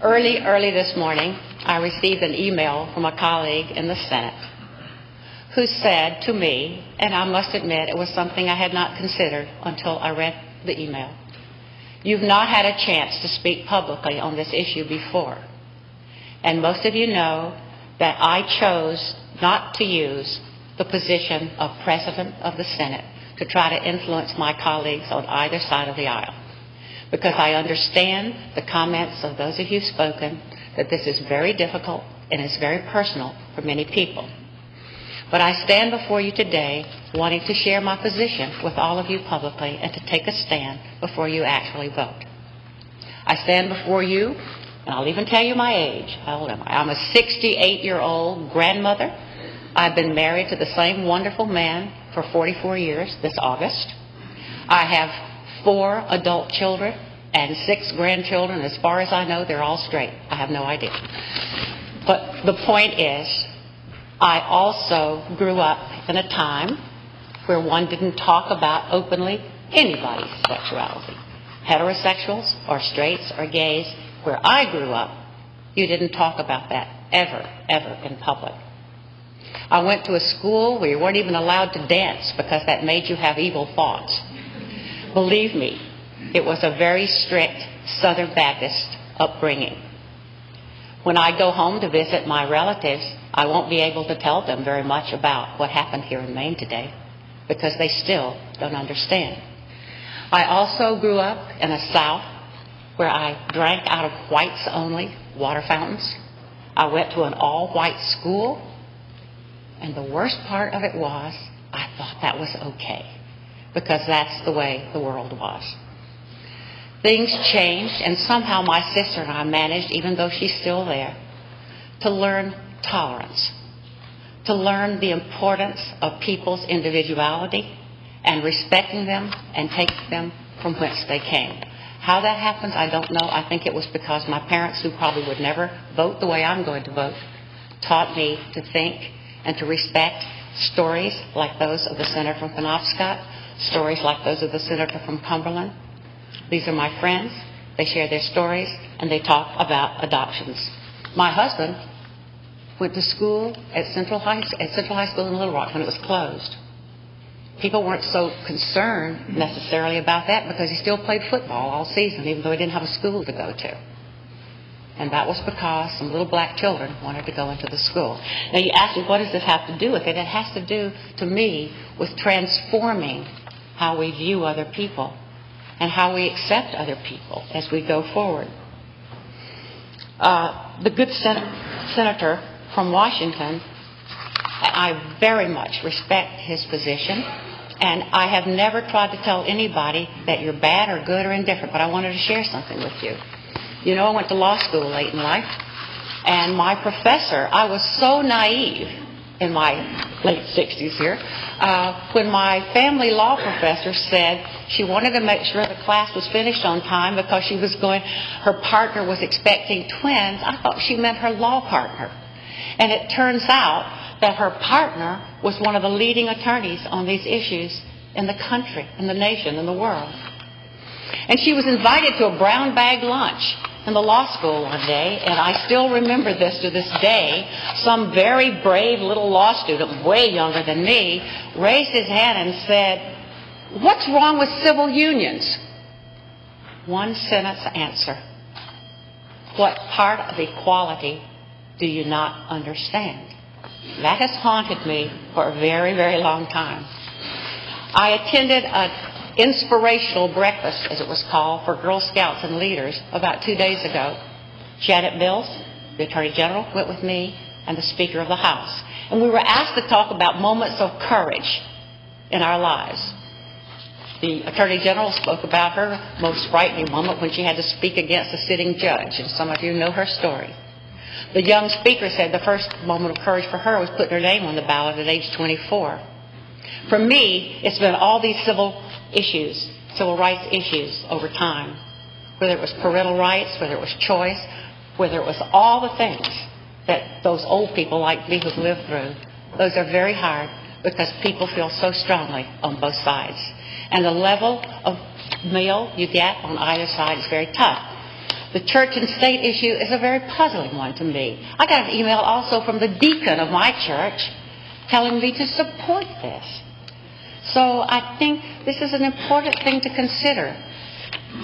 Early this morning, I received an email from a colleague in the Senate who said to me, and I must admit it was something I had not considered until I read the email, "You've not had a chance to speak publicly on this issue before. And most of you know that I chose not to use the position of President of the Senate to try to influence my colleagues on either side of the aisle, because I understand the comments of those of you spoken that this is very difficult and is very personal for many people. But I stand before you today wanting to share my position with all of you publicly and to take a stand before you actually vote. I stand before you, and I'll even tell you my age. How old am I? I'm a 68-year-old grandmother. I've been married to the same wonderful man for 44 years this August. I have 4 adult children and 6 grandchildren. As far as I know, they're all straight. I have no idea. But the point is, I also grew up in a time where one didn't talk about openly anybody's sexuality. Heterosexuals or straights or gays, where I grew up, you didn't talk about that ever in public. I went to a school where you weren't even allowed to dance because that made you have evil thoughts. Believe me, it was a very strict Southern Baptist upbringing. When I go home to visit my relatives, I won't be able to tell them very much about what happened here in Maine today because they still don't understand. I also grew up in a South where I drank out of whites only water fountains. I went to an all-white school, and the worst part of it was I thought that was okay because that's the way the world was. Things changed, and somehow my sister and I managed, even though she's still there, to learn tolerance, to learn the importance of people's individuality and respecting them and taking them from whence they came. How that happens, I don't know. I think it was because my parents, who probably would never vote the way I'm going to vote, taught me to think and to respect stories like those of the senator from Penobscot, stories like those of the senator from Cumberland. These are my friends. They share their stories, and they talk about adoptions. My husband went to school at Central High School in Little Rock when it was closed. People weren't so concerned necessarily about that because he still played football all season, even though he didn't have a school to go to. And that was because some little black children wanted to go into the school. Now you ask me, what does this have to do with it? It has to do, to me, with transforming how we view other people and how we accept other people as we go forward. The good senator from Washington, I very much respect his position, and I have never tried to tell anybody that you're bad or good or indifferent, but I wanted to share something with you. You know, I went to law school late in life, and my professor, I was so naive in my late 60s here, when my family law professor said she wanted to make sure the class was finished on time because her partner was expecting twins. I thought she meant her law partner. And it turns out that her partner was one of the leading attorneys on these issues in the country, in the nation, in the world. And she was invited to a brown bag lunch in the law school one day, and I still remember this to this day. Some very brave little law student, way younger than me, raised his hand and said, "What's wrong with civil unions?" One sentence answer. What part of equality do you not understand? That has haunted me for a very, very long time. I attended an inspirational breakfast, as it was called, for Girl Scouts and leaders about 2 days ago. Janet Mills, the Attorney General, went with me, and the Speaker of the House. And we were asked to talk about moments of courage in our lives. The Attorney General spoke about her most frightening moment when she had to speak against a sitting judge, and some of you know her story. The young speaker said the first moment of courage for her was putting her name on the ballot at age 24. For me, it's been all these civil rights issues over time, whether it was parental rights, whether it was choice, whether it was all the things that those old people like me who've lived through. Those are very hard because people feel so strongly on both sides. And the level of mail you get on either side is very tough. The church and state issue is a very puzzling one to me. I got an email also from the deacon of my church telling me to support this. So I think this is an important thing to consider.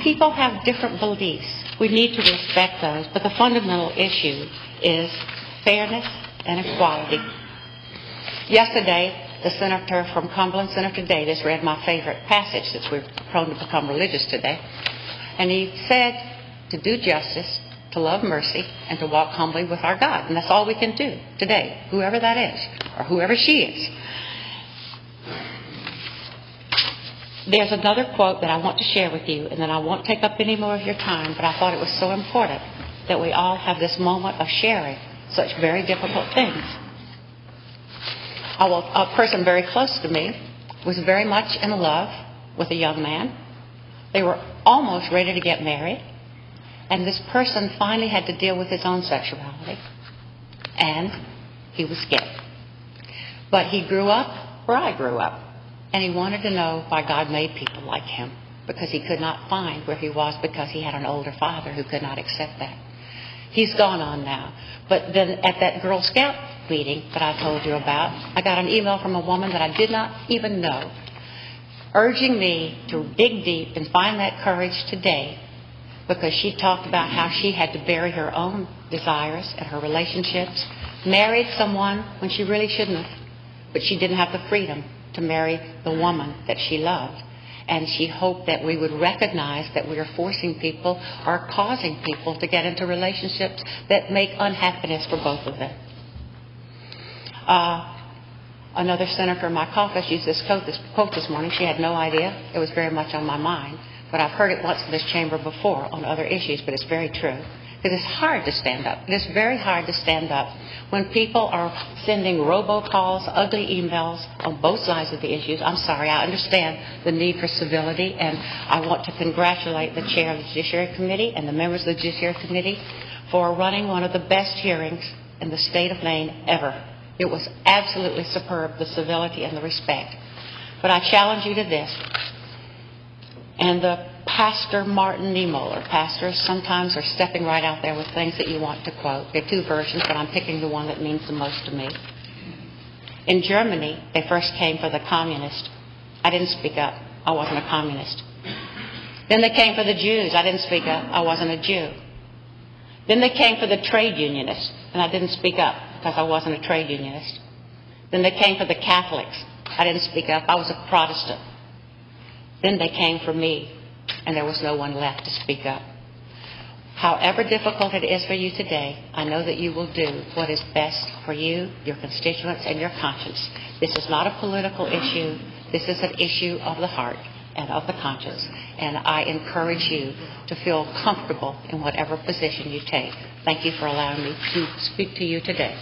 People have different beliefs. We need to respect those, but the fundamental issue is fairness and equality. Yesterday, the senator from Cumberland, Senator Davis, read my favorite passage, since we're prone to become religious today. And he said to do justice, to love mercy, and to walk humbly with our God. And that's all we can do today, whoever that is, or whoever she is. There's another quote that I want to share with you, and then I won't take up any more of your time, but I thought it was so important that we all have this moment of sharing such very difficult things. A person very close to me was very much in love with a young man. They were almost ready to get married, and this person finally had to deal with his own sexuality, and he was gay. But he grew up where I grew up, and he wanted to know why God made people like him, because he could not find where he was because he had an older father who could not accept that. He's gone on now. But then at that Girl Scout meeting that I told you about, I got an email from a woman that I did not even know, urging me to dig deep and find that courage today, because she talked about how she had to bury her own desires and her relationships, married someone when she really shouldn't have, but she didn't have the freedom to marry the woman that she loved. And she hoped that we would recognize that we are forcing people or causing people to get into relationships that make unhappiness for both of them. Another senator in my caucus used this quote this morning. She had no idea. It was very much on my mind. But I've heard it once in this chamber before on other issues, but it's very true. Because it's hard to stand up. It is very hard to stand up when people are sending robocalls, ugly emails on both sides of the issues. I'm sorry, I understand the need for civility, and I want to congratulate the chair of the Judiciary Committee and the members of the Judiciary Committee for running one of the best hearings in the state of Maine ever. It was absolutely superb, the civility and the respect. But I challenge you to this. And the Pastor Martin Niemöller, pastors sometimes are stepping right out there with things that you want to quote. There are two versions, but I'm picking the one that means the most to me. In Germany, they first came for the communist. I didn't speak up. I wasn't a communist. Then they came for the Jews. I didn't speak up. I wasn't a Jew. Then they came for the trade unionists, and I didn't speak up because I wasn't a trade unionist. Then they came for the Catholics. I didn't speak up. I was a Protestant. Then they came for me, and there was no one left to speak up. However difficult it is for you today, I know that you will do what is best for you, your constituents, and your conscience. This is not a political issue. This is an issue of the heart and of the conscience. And I encourage you to feel comfortable in whatever position you take. Thank you for allowing me to speak to you today.